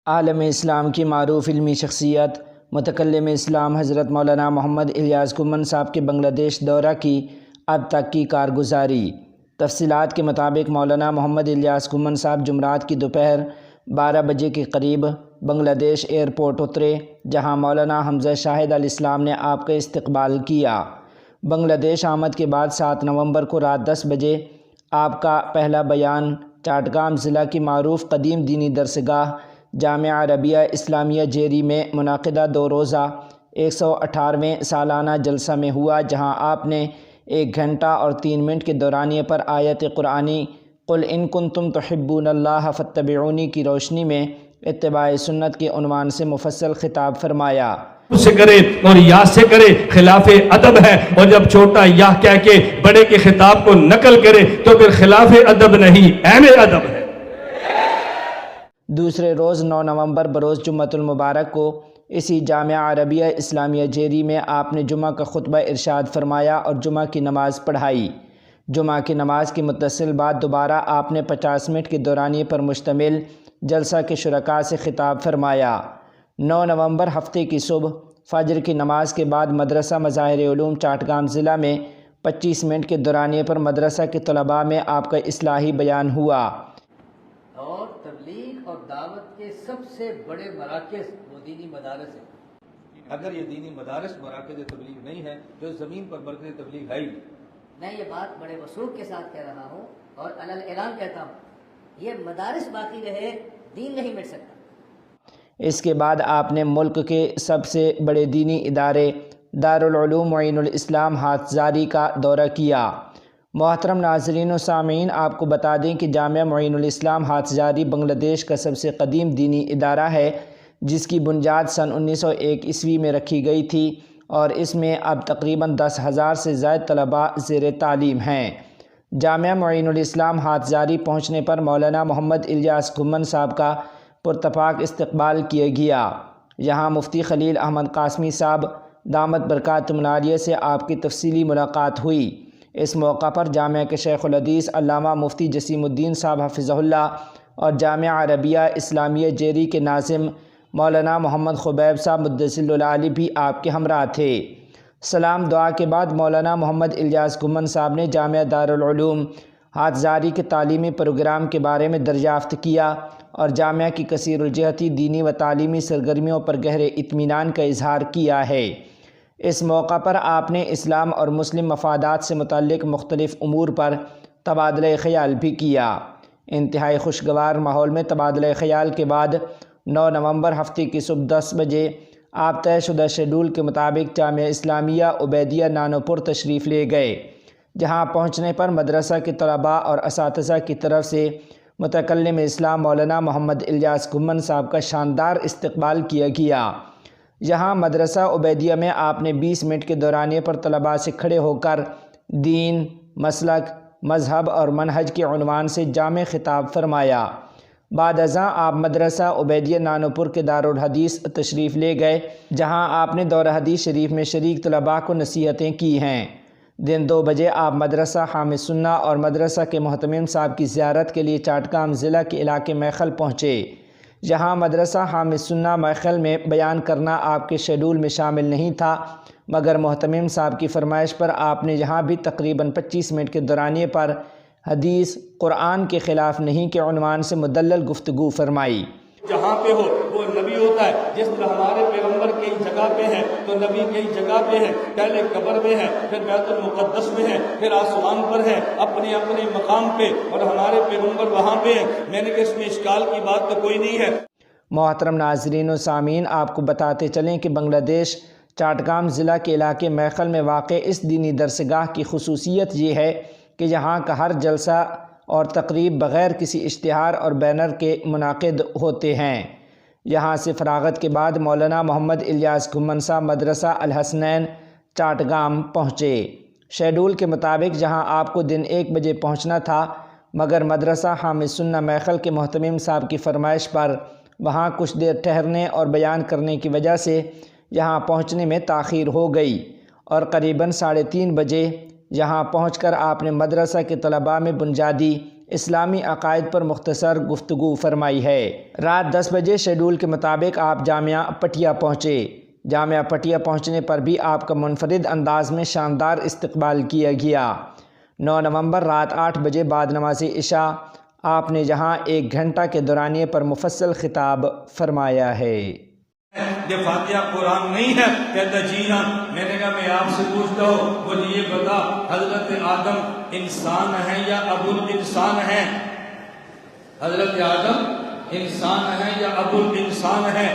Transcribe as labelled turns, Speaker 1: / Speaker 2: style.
Speaker 1: عالم اسلام کی معروف علمی شخصیت متکلم اسلام حضرت مولانا محمد الیاس کمن صاحب کے بنگلہ دیش دورہ کی اب تک کی کارگزاری۔ تفصیلات کے مطابق مولانا محمد الیاس کمن صاحب جمعرات کی دوپہر 12 بجے کے قریب بنگلہ دیش ایئرپورٹ اترے، جہاں مولانا حمزہ شاہد علیہ السلام نے آپ کا استقبال کیا۔ بنگلہ دیش آمد کے بعد 7 نومبر کو رات 10 بجے آپ کا پہلا بیان چاٹگام ضلع کی معروف قدیم دینی درسگاہ جامعہ عربیہ اسلامیہ جیری میں منعقدہ 2 روزہ 118ویں سالانہ جلسہ میں ہوا، جہاں آپ نے 1 گھنٹہ اور 3 منٹ کے دورانیے پر آیت قرآنی قل ان کنتم تحبون اللہ فاتبعونی کی روشنی میں اتباع سنت کے عنوان سے مفصل خطاب فرمایا۔
Speaker 2: سے کرے اور یا سے کرے خلاف ادب ہے، اور جب چھوٹا یا کہہ کے بڑے کے خطاب کو نقل کرے تو پھر خلاف ادب نہیں، عین ادب ہے۔
Speaker 1: دوسرے روز 9 نومبر بروز جمعۃ المبارک کو اسی جامعہ عربیہ اسلامیہ جیری میں آپ نے جمعہ کا خطبہ ارشاد فرمایا اور جمعہ کی نماز پڑھائی۔ جمعہ کی نماز کی متصل بعد دوبارہ آپ نے 50 منٹ کے دورانیے پر مشتمل جلسہ کے شرکاء سے خطاب فرمایا۔ 9 نومبر ہفتے کی صبح فجر کی نماز کے بعد مدرسہ مظاہر علوم چاٹگام ضلع میں 25 منٹ کے دورانیے پر مدرسہ کے طلباء میں آپ کا اصلاحی بیان ہوا۔
Speaker 3: اور تبلیغ اور دعوت کے سب سے بڑے مراکز وہ دینی مدارس ہیں۔
Speaker 4: اگر یہ دینی مدارس مراکز تبلیغ نہیں ہے تو زمین پر مرکز تبلیغ ہے ہی نہیں۔
Speaker 3: میں یہ بات بڑے وثوق کے ساتھ کہہ رہا ہوں اور علل اعلان کہتا ہوں، یہ مدارس باقی رہے دین نہیں مٹ سکتا۔
Speaker 1: اس کے بعد آپ نے ملک کے سب سے بڑے دینی ادارے دارالعلوم معین الاسلام ہاتھزاری کا دورہ کیا۔ محترم ناظرین و سامعین، آپ کو بتا دیں کہ جامعہ معین الاسلام ہاتھزاری بنگلہ دیش کا سب سے قدیم دینی ادارہ ہے، جس کی بنیاد سن 1901 عیسوی میں رکھی گئی تھی، اور اس میں اب تقریباً 10,000 سے زائد طلباء زیر تعلیم ہیں۔ جامعہ معین الاسلام ہاتھزاری پہنچنے پر مولانا محمد الیاس کمن صاحب کا پرتپاک استقبال کیا گیا۔ یہاں مفتی خلیل احمد قاسمی صاحب دامت برکاتہم العالیہ سے آپ کی تفصیلی ملاقات ہوئی۔ اس موقع پر جامعہ کے شیخ الحدیث علامہ مفتی جسیم الدین صاحب حفظہ اللہ اور جامعہ عربیہ اسلامیہ جیری کے ناظم مولانا محمد خبیب صاحب مدثر العالی بھی آپ کے ہمراہ تھے۔ سلام دعا کے بعد مولانا محمد الیاس کمن صاحب نے جامعہ دارالعلوم ہاتھزاری کے تعلیمی پروگرام کے بارے میں دریافت کیا اور جامعہ کی کثیر الجہتی دینی و تعلیمی سرگرمیوں پر گہرے اطمینان کا اظہار کیا ہے۔ اس موقع پر آپ نے اسلام اور مسلم مفادات سے متعلق مختلف امور پر تبادلہ خیال بھی کیا۔ انتہائی خوشگوار ماحول میں تبادلہ خیال کے بعد 9 نومبر ہفتے کی صبح 10 بجے آپ طے شدہ شیڈول کے مطابق جامعہ اسلامیہ عبیدیہ نانوپور تشریف لے گئے، جہاں پہنچنے پر مدرسہ کے طلباء اور اساتذہ کی طرف سے متکلم اسلام مولانا محمد الیاس کمن صاحب کا شاندار استقبال کیا گیا۔ یہاں مدرسہ عبیدیہ میں آپ نے 20 منٹ کے دورانیے پر طلباء سے کھڑے ہو کر دین، مسلک، مذہب اور منہج کے عنوان سے جامع خطاب فرمایا۔ بعد ازاں آپ مدرسہ عبیدیہ نانوپور کے دارالحدیث تشریف لے گئے، جہاں آپ نے دورہ حدیث شریف میں شریک طلباء کو نصیحتیں کی ہیں۔ دن 2 بجے آپ مدرسہ حامد سنہ اور مدرسہ کے محتمم صاحب کی زیارت کے لیے چاٹگام ضلع کے علاقے میخل پہنچے۔ یہاں مدرسہ حامد سنہ میخل میں بیان کرنا آپ کے شیڈول میں شامل نہیں تھا، مگر محتمم صاحب کی فرمائش پر آپ نے یہاں بھی تقریباً 25 منٹ کے دورانیے پر حدیث قرآن کے خلاف نہیں کے عنوان سے مدلل گفتگو فرمائی۔
Speaker 4: جہاں پہ ہو وہ نبی ہوتا ہے، جس طرح ہمارے پیغمبر کئی جگہ پہ ہیں تو نبی کئی جگہ پہ ہیں، پہلے قبر میں ہیں، پھر بیت المقدس میں ہیں، پھر آسمان پر ہیں اپنے اپنے مقام پہ، اور ہمارے پیغمبر وہاں پہ ہیں۔ میں نے کہ اس میں اشکال کی بات تو کوئی نہیں ہے۔
Speaker 1: محترم ناظرین و سامعین، آپ کو بتاتے چلیں کہ بنگلہ دیش چاٹگام ضلع کے علاقے میخل میں واقع اس دینی درسگاہ کی خصوصیت یہ ہے کہ یہاں کا ہر جلسہ اور تقریب بغیر کسی اشتہار اور بینر کے منعقد ہوتے ہیں۔ یہاں سے فراغت کے بعد مولانا محمد الیاس کمن صاحب مدرسہ الحسنین چاٹگام پہنچے۔ شیڈول کے مطابق جہاں آپ کو دن 1 بجے پہنچنا تھا، مگر مدرسہ حامد سنہ میخل کے محتمم صاحب کی فرمائش پر وہاں کچھ دیر ٹھہرنے اور بیان کرنے کی وجہ سے یہاں پہنچنے میں تاخیر ہو گئی، اور قریباً 3:30 بجے یہاں پہنچ کر آپ نے مدرسہ کے طلباء میں بنیادی اسلامی عقائد پر مختصر گفتگو فرمائی ہے۔ رات 10 بجے شیڈول کے مطابق آپ جامعہ پٹیا پہنچے۔ جامعہ پٹیا پہنچنے پر بھی آپ کا منفرد انداز میں شاندار استقبال کیا گیا۔ 9 نومبر رات 8 بجے بعد نماز عشاء آپ نے جہاں 1 گھنٹہ کے دورانیے پر مفصل خطاب فرمایا ہے۔
Speaker 4: یہ فاتحہ قرآن نہیں ہے، کہتا جی ہاں۔ میں نے کہا میں آپ سے پوچھتا ہوں، مجھے یہ بتا حضرت آدم انسان ہیں یا ابو الانسان ہیں؟ حضرت آدم انسان ہیں یا ابو الانسان ہیں؟